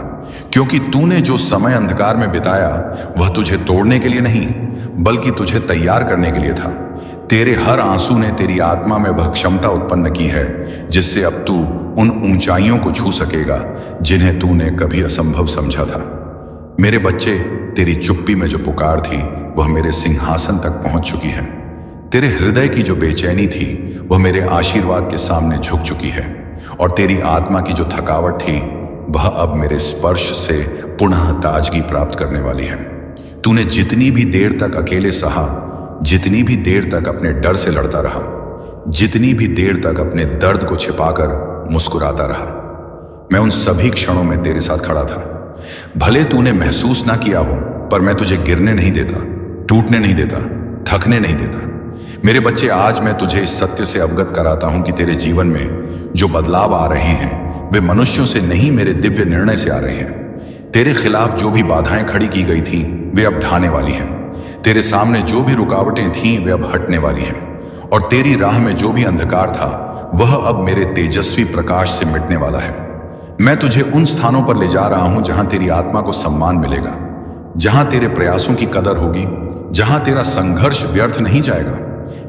क्योंकि तूने जो समय अंधकार में बिताया वह तुझे तोड़ने के लिए नहीं बल्कि तुझे तैयार करने के लिए था। तेरे हर आंसू ने तेरी आत्मा में वह क्षमता उत्पन्न की है जिससे अब तू उन ऊंचाइयों को छू सकेगा जिन्हें तूने कभी असंभव समझा था। मेरे बच्चे, तेरी चुप्पी में जो पुकार थी वह मेरे सिंहासन तक पहुंच चुकी है। तेरे हृदय की जो बेचैनी थी वह मेरे आशीर्वाद के सामने झुक चुकी है, और तेरी आत्मा की जो थकावट थी वह अब मेरे स्पर्श से पुनः ताजगी प्राप्त करने वाली है। तूने जितनी भी देर तक अकेले सहा, जितनी भी देर तक अपने डर से लड़ता रहा, जितनी भी देर तक अपने दर्द को छिपाकर मुस्कुराता रहा, मैं उन सभी क्षणों में तेरे साथ खड़ा था। भले तूने महसूस ना किया हो, पर मैं तुझे गिरने नहीं देता, टूटने नहीं देता, थकने नहीं देता। मेरे बच्चे, आज मैं तुझे इस सत्य से अवगत कराता हूं कि तेरे जीवन में जो बदलाव आ रहे हैं वे मनुष्यों से नहीं, मेरे दिव्य निर्णय से आ रहे हैं। तेरे खिलाफ जो भी बाधाएं खड़ी की गई थी वे अब ढाने वाली हैं। तेरे सामने जो भी रुकावटें थीं वे अब हटने वाली हैं, और तेरी राह में जो भी अंधकार था वह अब मेरे तेजस्वी प्रकाश से मिटने वाला है। मैं तुझे उन स्थानों पर ले जा रहा हूं जहां तेरी आत्मा को सम्मान मिलेगा, जहां तेरे प्रयासों की कदर होगी, जहां तेरा संघर्ष व्यर्थ नहीं जाएगा।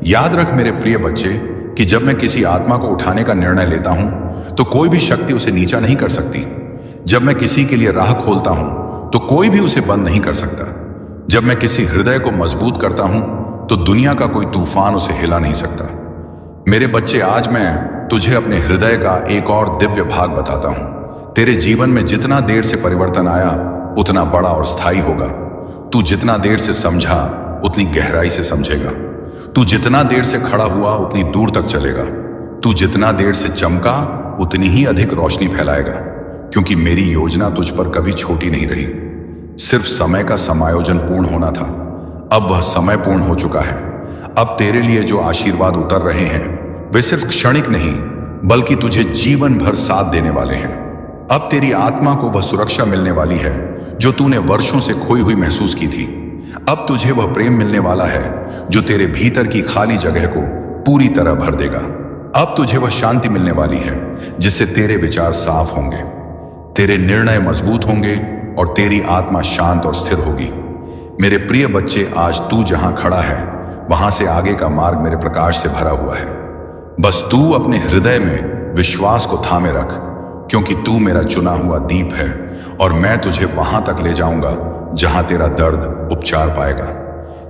याद रख मेरे प्रिय बच्चे कि जब मैं किसी आत्मा को उठाने का निर्णय लेता हूं तो कोई भी शक्ति उसे नीचा नहीं कर सकती। जब मैं किसी के लिए राह खोलता हूं तो कोई भी उसे बंद नहीं कर सकता। जब मैं किसी हृदय को मजबूत करता हूं तो दुनिया का कोई तूफान उसे हिला नहीं सकता। मेरे बच्चे, आज मैं तुझे अपने हृदय का एक और दिव्य भाग बताता हूं। तेरे जीवन में जितना देर से परिवर्तन आया उतना बड़ा और स्थायी होगा। तू जितना देर से समझा उतनी गहराई से समझेगा। तू जितना देर से खड़ा हुआ उतनी दूर तक चलेगा। तू जितना देर से चमका उतनी ही अधिक रोशनी फैलाएगा, क्योंकि मेरी योजना तुझ पर कभी छोटी नहीं रही। सिर्फ समय का समायोजन पूर्ण होना था, अब वह समय पूर्ण हो चुका है। अब तेरे लिए जो आशीर्वाद उतर रहे हैं वे सिर्फ क्षणिक नहीं बल्कि तुझे जीवन भर साथ देने वाले हैं। अब तेरी आत्मा को वह सुरक्षा मिलने वाली है जो तूने वर्षों से खोई हुई महसूस की थी। अब तुझे वह प्रेम मिलने वाला है जो तेरे भीतर की खाली जगह को पूरी तरह भर देगा। अब तुझे वह शांति मिलने वाली है जिससे तेरे विचार साफ होंगे, तेरे निर्णय मजबूत होंगे और तेरी आत्मा शांत और स्थिर होगी। मेरे प्रिय बच्चे, आज तू जहां खड़ा है वहां से आगे का मार्ग मेरे प्रकाश से भरा हुआ है। बस तू अपने हृदय में विश्वास को थामे रख, क्योंकि तू मेरा चुना हुआ दीप है और मैं तुझे वहां तक ले जाऊंगा जहां तेरा दर्द उपचार पाएगा,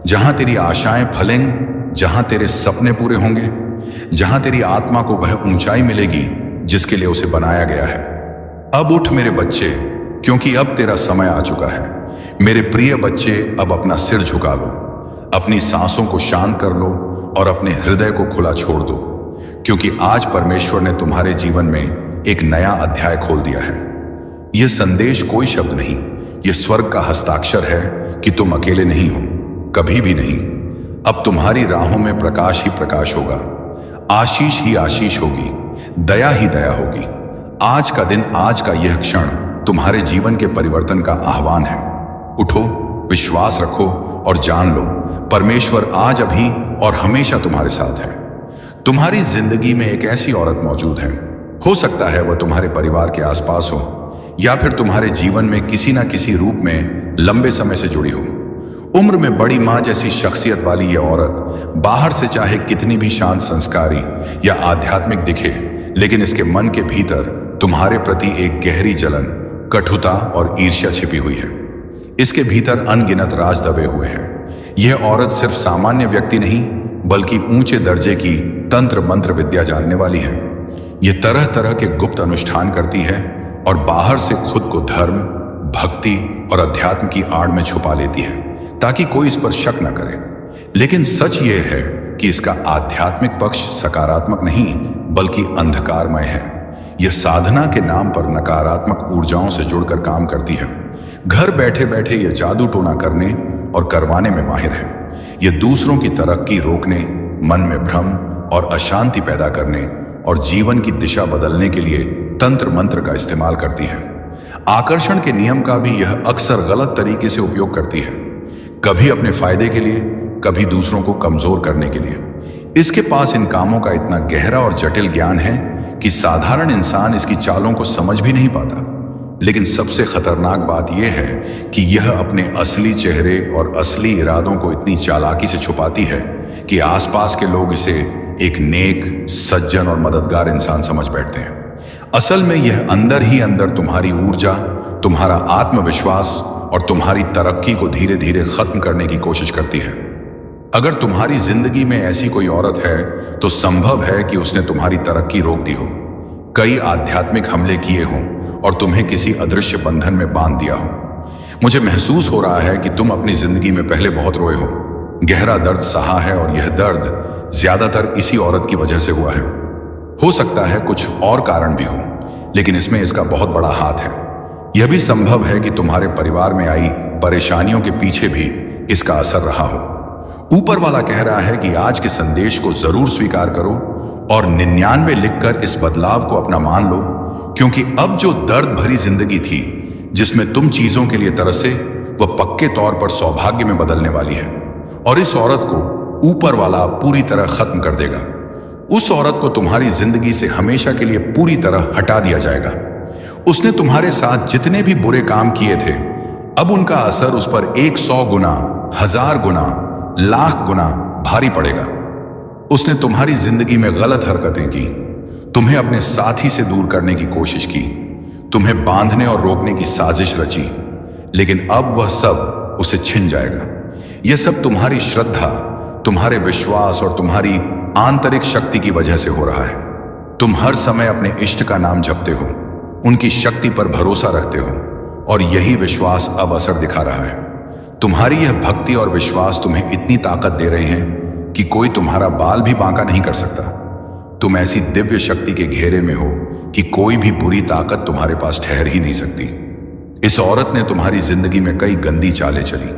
जहां तेरी आशाएं फलेंगी, जहां तेरे सपने पूरे होंगे, जहां तेरी आत्मा को वह ऊंचाई मिलेगी जिसके लिए उसे बनाया गया है। अब उठ मेरे बच्चे, क्योंकि अब तेरा समय आ चुका है। मेरे प्रिय बच्चे, अब अपना सिर झुका लो, अपनी सांसों को शांत कर लो और अपने हृदय को खुला छोड़ दो, क्योंकि आज परमेश्वर ने तुम्हारे जीवन में एक नया अध्याय खोल दिया है। यह संदेश कोई शब्द नहीं, यह स्वर्ग का हस्ताक्षर है कि तुम अकेले नहीं हो, कभी भी नहीं। अब तुम्हारी राहों में प्रकाश ही प्रकाश होगा, आशीष ही आशीष होगी, दया ही दया होगी। आज का दिन, आज का यह क्षण तुम्हारे जीवन के परिवर्तन का आह्वान है। उठो, विश्वास रखो और जान लो, परमेश्वर आज, अभी और हमेशा तुम्हारे साथ है। तुम्हारी जिंदगी में एक ऐसी औरत मौजूद है, हो सकता है वह तुम्हारे परिवार के आसपास हो या फिर तुम्हारे जीवन में किसी ना किसी रूप में लंबे समय से जुड़ी हो। उम्र में बड़ी मां जैसी शख्सियत वाली यह औरत बाहर से चाहे कितनी भी शांत, संस्कारी या आध्यात्मिक दिखे, लेकिन इसके मन के भीतर तुम्हारे प्रति एक गहरी जलन, कटुता और ईर्ष्या छिपी हुई है। इसके भीतर अनगिनत राज दबे हुए हैं। यह औरत सिर्फ सामान्य व्यक्ति नहीं, बल्कि ऊंचे दर्जे की तंत्र मंत्र विद्या जानने वाली है। यह तरह तरह के गुप्त अनुष्ठान करती है और बाहर से खुद को धर्म, भक्ति और अध्यात्म की आड़ में छुपा लेती है ताकि कोई इस पर शक न करे। लेकिन सच यह है कि इसका आध्यात्मिक पक्ष सकारात्मक नहीं, बल्कि अंधकारमय है। यह साधना के नाम पर नकारात्मक ऊर्जाओं से जुड़कर काम करती है। घर बैठे बैठे यह जादू टोना करने और करवाने में माहिर है। यह दूसरों की तरक्की रोकने, मन में भ्रम और अशांति पैदा करने और जीवन की दिशा बदलने के लिए तंत्र मंत्र का इस्तेमाल करती है। आकर्षण के नियम का भी यह अक्सर गलत तरीके से उपयोग करती है, कभी अपने फायदे के लिए, कभी दूसरों को कमजोर करने के लिए। इसके पास इन कामों का इतना गहरा और जटिल ज्ञान है कि साधारण इंसान इसकी चालों को समझ भी नहीं पाता। लेकिन सबसे खतरनाक बात यह है कि यह अपने असली चेहरे और असली इरादों को इतनी चालाकी से छुपाती है कि आसपास के लोग इसे एक नेक, सज्जन और मददगार इंसान समझ बैठते हैं। असल में यह अंदर ही अंदर तुम्हारी ऊर्जा, तुम्हारा आत्मविश्वास और तुम्हारी तरक्की को धीरे धीरे खत्म करने की कोशिश करती है। अगर तुम्हारी जिंदगी में ऐसी कोई औरत है तो संभव है कि उसने तुम्हारी तरक्की रोक दी हो, कई आध्यात्मिक हमले किए हों और तुम्हें किसी अदृश्य बंधन में बांध दिया हो। मुझे महसूस हो रहा है कि तुम अपनी जिंदगी में पहले बहुत रोए हो, गहरा दर्द सहा है और यह दर्द ज्यादातर इसी औरत की वजह से हुआ है। हो सकता है कुछ और कारण भी हो, लेकिन इसमें इसका बहुत बड़ा हाथ है। यह भी संभव है कि तुम्हारे परिवार में आई परेशानियों के पीछे भी इसका असर रहा हो। ऊपर वाला कह रहा है कि आज के संदेश को जरूर स्वीकार करो और 99 लिखकर इस बदलाव को अपना मान लो, क्योंकि अब जो दर्द भरी जिंदगी थी जिसमें तुम चीजों के लिए तरसे, वह पक्के तौर पर सौभाग्य में बदलने वाली है और इस औरत को ऊपर वाला पूरी तरह खत्म कर देगा। उस औरत को तुम्हारी जिंदगी से हमेशा के लिए पूरी तरह हटा दिया जाएगा। उसने तुम्हारे साथ जितने भी बुरे काम किए थे, अब उनका असर उस पर 100 गुना, 1000 गुना, लाख गुना भारी पड़ेगा। उसने तुम्हारी जिंदगी में गलत हरकतें की, तुम्हें अपने साथी से दूर करने की कोशिश की, तुम्हें बांधने और रोकने की साजिश रची, लेकिन अब वह सब उसे छिन जाएगा। यह सब तुम्हारी श्रद्धा, तुम्हारे विश्वास और तुम्हारी आंतरिक शक्ति की वजह से हो रहा है। तुम हर समय अपने इष्ट का नाम जपते हो, उनकी शक्ति पर भरोसा रखते हो और यही विश्वास अब असर दिखा रहा है। तुम्हारी यह भक्ति और विश्वास तुम्हें इतनी ताकत दे रहे हैं कि कोई तुम्हारा बाल भी बांका नहीं कर सकता। तुम ऐसी दिव्य शक्ति के घेरे में हो कि कोई भी बुरी ताकत तुम्हारे पास ठहर ही नहीं सकती। इस औरत ने तुम्हारी जिंदगी में कई गंदी चालें चली।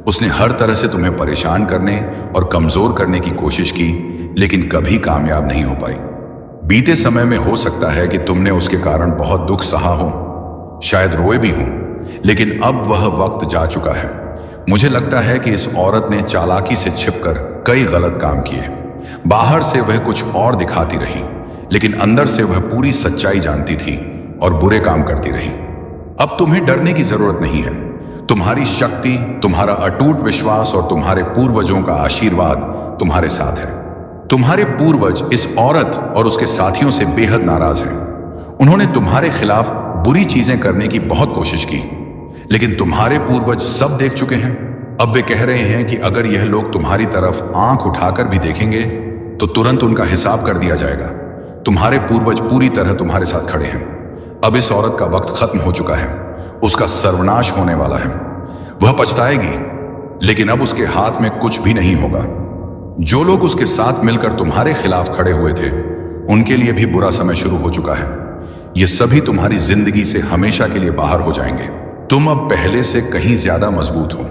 उसने हर तरह से तुम्हें परेशान करने और कमजोर करने की कोशिश की, लेकिन कभी कामयाब नहीं हो पाई। बीते समय में हो सकता है कि तुमने उसके कारण बहुत दुख सहा हो, शायद रोए भी हो, लेकिन अब वह वक्त जा चुका है। मुझे लगता है कि इस औरत ने चालाकी से छिपकर कई गलत काम किए। बाहर से वह कुछ और दिखाती रही, लेकिन अंदर से वह पूरी सच्चाई जानती थी और बुरे काम करती रही। अब तुम्हें डरने की जरूरत नहीं है। तुम्हारी शक्ति, तुम्हारा अटूट विश्वास और तुम्हारे पूर्वजों का आशीर्वाद तुम्हारे साथ है। तुम्हारे पूर्वज इस औरत और उसके साथियों से बेहद नाराज हैं। उन्होंने तुम्हारे खिलाफ बुरी चीजें करने की बहुत कोशिश की, लेकिन तुम्हारे पूर्वज सब देख चुके हैं। अब वे कह रहे हैं कि अगर यह लोग तुम्हारी तरफ आंख उठाकर भी देखेंगे तो तुरंत उनका हिसाब कर दिया जाएगा। तुम्हारे पूर्वज पूरी तरह तुम्हारे साथ खड़े हैं। अब इस औरत का वक्त खत्म हो चुका है, उसका सर्वनाश होने वाला है। वह पछताएगी, लेकिन अब उसके हाथ में कुछ भी नहीं होगा। जो लोग उसके साथ मिलकर तुम्हारे खिलाफ खड़े हुए थे, उनके लिए भी बुरा समय शुरू हो चुका है। ये सभी तुम्हारी जिंदगी से हमेशा के लिए बाहर हो जाएंगे। तुम अब पहले से कहीं ज्यादा मजबूत हो।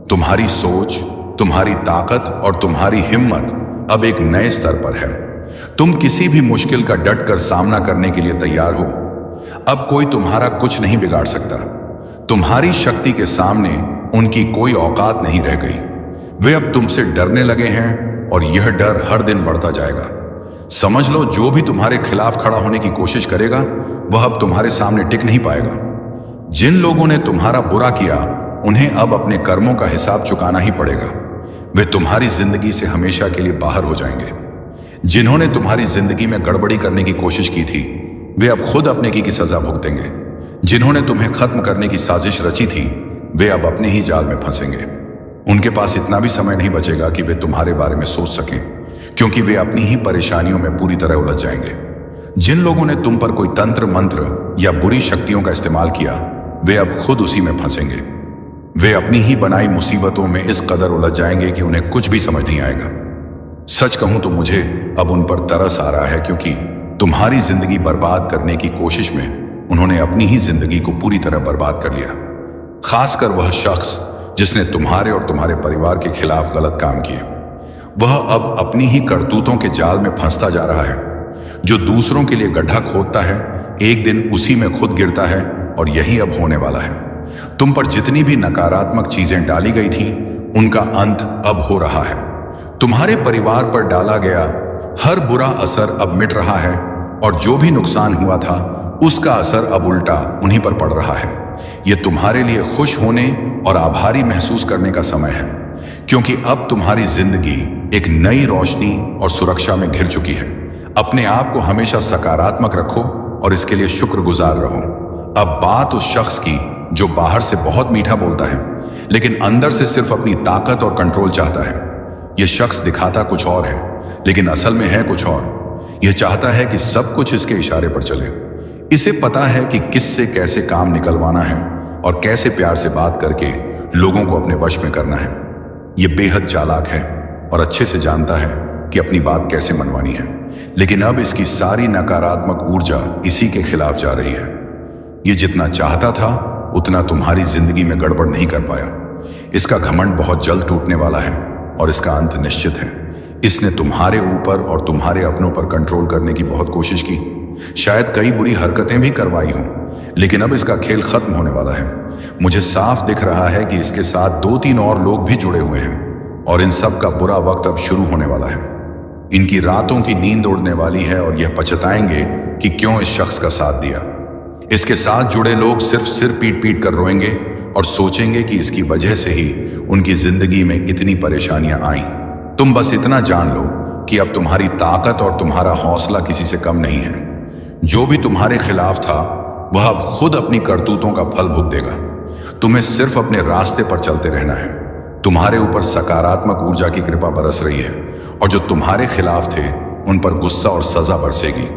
तुम्हारी सोच, तुम्हारी ताकत और तुम्हारी हिम्मत अब एक नए स्तर पर है। तुम किसी भी मुश्किल का डटकर सामना करने के लिए तैयार हो। अब कोई तुम्हारा कुछ नहीं बिगाड़ सकता। तुम्हारी शक्ति के सामने उनकी कोई औकात नहीं रह गई। वे अब तुमसे डरने लगे हैं और यह डर हर दिन बढ़ता जाएगा। समझ लो, जो भी तुम्हारे खिलाफ खड़ा होने की कोशिश करेगा वह अब तुम्हारे सामने टिक नहीं पाएगा। जिन लोगों ने तुम्हारा बुरा किया उन्हें अब अपने कर्मों का हिसाब चुकाना ही पड़ेगा। वे तुम्हारी जिंदगी से हमेशा के लिए बाहर हो जाएंगे। जिन्होंने तुम्हारी जिंदगी में गड़बड़ी करने की कोशिश की थी वे अब खुद अपने की सजा भुगतेंगे। जिन्होंने तुम्हें खत्म करने की साजिश रची थी वे अब अपने ही जाल में फंसेंगे। उनके पास इतना भी समय नहीं बचेगा कि वे तुम्हारे बारे में सोच सकें, क्योंकि वे अपनी ही परेशानियों में पूरी तरह उलझ जाएंगे। जिन लोगों ने तुम पर कोई तंत्र मंत्र या बुरी शक्तियों का इस्तेमाल किया वे अब खुद उसी में फंसेंगे। वे अपनी ही बनाई मुसीबतों में इस कदर उलझ जाएंगे कि उन्हें कुछ भी समझ नहीं आएगा। सच कहूं तो मुझे अब उन पर तरस आ रहा है, क्योंकि तुम्हारी जिंदगी बर्बाद करने की कोशिश में उन्होंने अपनी ही जिंदगी को पूरी तरह बर्बाद कर लिया। खासकर वह शख्स जिसने तुम्हारे और तुम्हारे परिवार के खिलाफ गलत काम किए। वह अब अपनी ही करतूतों के जाल में फंसता जा रहा है। जो दूसरों के लिए गड्ढा खोदता है एक दिन उसी में खुद गिरता है, और यही अब होने वाला है। तुम पर जितनी भी नकारात्मक चीजें डाली गई थी उनका अंत अब हो रहा है। तुम्हारे परिवार पर डाला गया हर बुरा असर अब मिट रहा है, और जो भी नुकसान हुआ था उसका असर अब उल्टा उन्हीं पर पड़ रहा है। यह तुम्हारे लिए खुश होने और आभारी महसूस करने का समय है, क्योंकि अब तुम्हारी जिंदगी एक नई रोशनी और सुरक्षा में घिर चुकी है। अपने आप को हमेशा सकारात्मक रखो और इसके लिए शुक्रगुजार रहो। अब बात उस शख्स की जो बाहर से बहुत मीठा बोलता है लेकिन अंदर से सिर्फ अपनी ताकत और कंट्रोल चाहता है। यह शख्स दिखाता कुछ और है लेकिन असल में है कुछ और। यह चाहता है कि सब कुछ इसके इशारे पर चले। इसे पता है कि किससे कैसे काम निकलवाना है और कैसे प्यार से बात करके लोगों को अपने वश में करना है। यह बेहद चालाक है और अच्छे से जानता है कि अपनी बात कैसे मनवानी है, लेकिन अब इसकी सारी नकारात्मक ऊर्जा इसी के खिलाफ जा रही है। यह जितना चाहता था उतना तुम्हारी जिंदगी में गड़बड़ नहीं कर पाया। इसका घमंड बहुत जल्द टूटने वाला है और इसका अंत निश्चित है। इसने तुम्हारे ऊपर और तुम्हारे अपनों पर कंट्रोल करने की बहुत कोशिश की, शायद कई बुरी हरकतें भी करवाई हों, लेकिन अब इसका खेल खत्म होने वाला है। मुझे साफ दिख रहा है कि इसके साथ 2-3 और लोग भी जुड़े हुए हैं और इन सब का बुरा वक्त अब शुरू होने वाला है। इनकी रातों की नींद उड़ने वाली है और यह पछताएंगे कि क्यों इस शख्स का साथ दिया। इसके साथ जुड़े लोग सिर्फ सिर पीट पीट कर रोएंगे और सोचेंगे कि इसकी वजह से ही उनकी जिंदगी में इतनी परेशानियां आईं। तुम बस इतना जान लो कि अब तुम्हारी ताकत और तुम्हारा हौसला किसी से कम नहीं है। जो भी तुम्हारे खिलाफ था वह अब खुद अपनी करतूतों का फल भुगतेगा। तुम्हें सिर्फ अपने रास्ते पर चलते रहना है। तुम्हारे ऊपर सकारात्मक ऊर्जा की कृपा बरस रही है और जो तुम्हारे खिलाफ थे उन पर गुस्सा और सजा बरसेगी।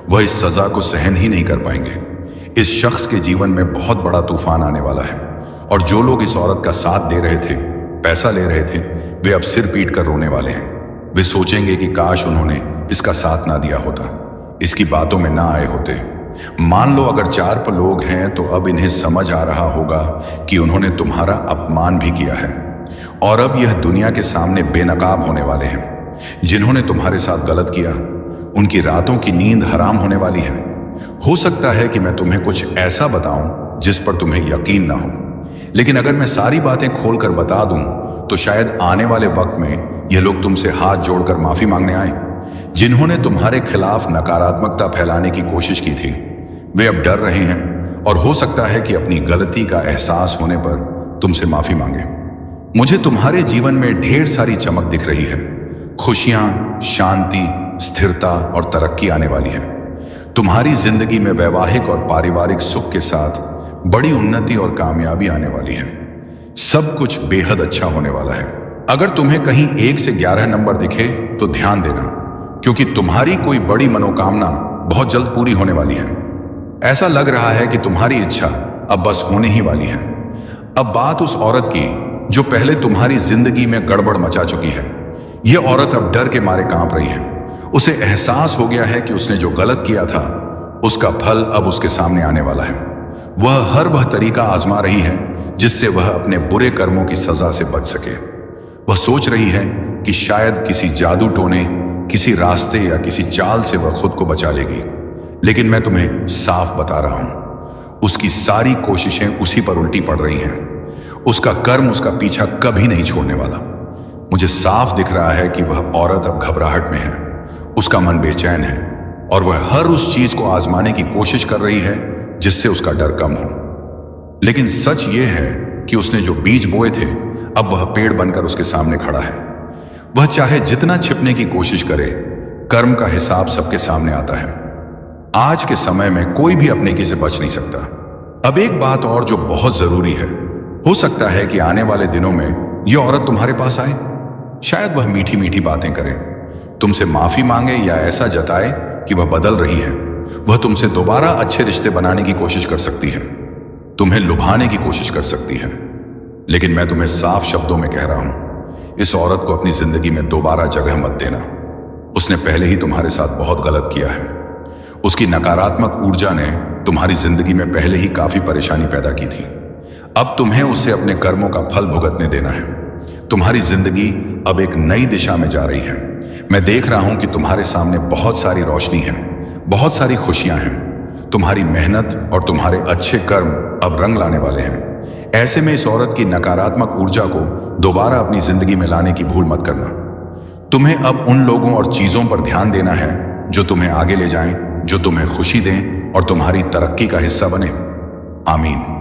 वह इस सजा को सहन ही नहीं कर पाएंगे। इस शख्स के जीवन में बहुत बड़ा तूफान आने वाला है और जो लोग इस औरत का साथ दे रहे थे, पैसा ले रहे थे, वे अब सिर पीट कर रोने वाले हैं। वे सोचेंगे कि काश उन्होंने इसका साथ ना दिया होता, इसकी बातों में ना आए होते। मान लो अगर 4 लोग हैं तो अब इन्हें समझ आ रहा होगा कि उन्होंने तुम्हारा अपमान भी किया है और अब यह दुनिया के सामने बेनकाब होने वाले हैं। जिन्होंने तुम्हारे साथ गलत किया उनकी रातों की नींद हराम होने वाली है। हो सकता है कि मैं तुम्हें कुछ ऐसा बताऊं जिस पर तुम्हें यकीन ना हो, लेकिन अगर मैं सारी बातें खोलकर बता दूं तो शायद आने वाले वक्त में यह लोग तुमसे हाथ जोड़कर माफी मांगने आए। जिन्होंने तुम्हारे खिलाफ नकारात्मकता फैलाने की कोशिश की थी वे अब डर रहे हैं और हो सकता है कि अपनी गलती का एहसास होने पर तुमसे माफी मांगे। मुझे तुम्हारे जीवन में ढेर सारी चमक दिख रही है। खुशियां, शांति, स्थिरता और तरक्की आने वाली है। तुम्हारी जिंदगी में वैवाहिक और पारिवारिक सुख के साथ बड़ी उन्नति और कामयाबी आने वाली है। सब कुछ बेहद अच्छा होने वाला है। अगर तुम्हें कहीं 1 से 11 नंबर दिखे तो ध्यान देना, क्योंकि तुम्हारी कोई बड़ी मनोकामना बहुत जल्द पूरी होने वाली है। ऐसा लग रहा है कि तुम्हारी इच्छा अब बस होने ही वाली है। अब बात उस औरत की जो पहले तुम्हारी जिंदगी में गड़बड़ मचा चुकी है। यह औरत अब डर के मारे कांप रही है। उसे एहसास हो गया है कि उसने जो गलत किया था उसका फल अब उसके सामने आने वाला है। वह तरीका आजमा रही है जिससे वह अपने बुरे कर्मों की सजा से बच सके। वह सोच रही है कि शायद किसी जादू टोने, किसी रास्ते या किसी चाल से वह खुद को बचा लेगी। लेकिन मैं तुम्हें साफ बता रहा हूं, उसकी सारी कोशिशें उसी पर उल्टी पड़ रही हैं। उसका कर्म उसका पीछा कभी नहीं छोड़ने वाला। मुझे साफ दिख रहा है कि वह औरत अब घबराहट में है, उसका मन बेचैन है और वह हर उस चीज को आजमाने की कोशिश कर रही है जिससे उसका डर कम हो। लेकिन सच यह है कि उसने जो बीज बोए थे, अब वह पेड़ बनकर उसके सामने खड़ा है। वह चाहे जितना छिपने की कोशिश करे, कर्म का हिसाब सबके सामने आता है। आज के समय में कोई भी अपने की से बच नहीं सकता। अब एक बात और जो बहुत जरूरी है, हो सकता है कि आने वाले दिनों में यह औरत तुम्हारे पास आए। शायद वह मीठी मीठी बातें करे, तुमसे माफी मांगे या ऐसा जताए कि वह बदल रही है। वह तुमसे दोबारा अच्छे रिश्ते बनाने की कोशिश कर सकती है, तुम्हें लुभाने की कोशिश कर सकती है। लेकिन मैं तुम्हें साफ शब्दों में कह रहा हूं, इस औरत को अपनी जिंदगी में दोबारा जगह मत देना। उसने पहले ही तुम्हारे साथ बहुत गलत किया है। उसकी नकारात्मक ऊर्जा ने तुम्हारी जिंदगी में पहले ही काफी परेशानी पैदा की थी। अब तुम्हें उसे अपने कर्मों का फल भुगतने देना है। तुम्हारी जिंदगी अब एक नई दिशा में जा रही है। मैं देख रहा हूं कि तुम्हारे सामने बहुत सारी रोशनी है, बहुत सारी खुशियां हैं। तुम्हारी मेहनत और तुम्हारे अच्छे कर्म अब रंग लाने वाले हैं। ऐसे में इस औरत की नकारात्मक ऊर्जा को दोबारा अपनी जिंदगी में लाने की भूल मत करना। तुम्हें अब उन लोगों और चीजों पर ध्यान देना है जो तुम्हें आगे ले जाएं, जो तुम्हें खुशी दें और तुम्हारी तरक्की का हिस्सा बने। आमीन।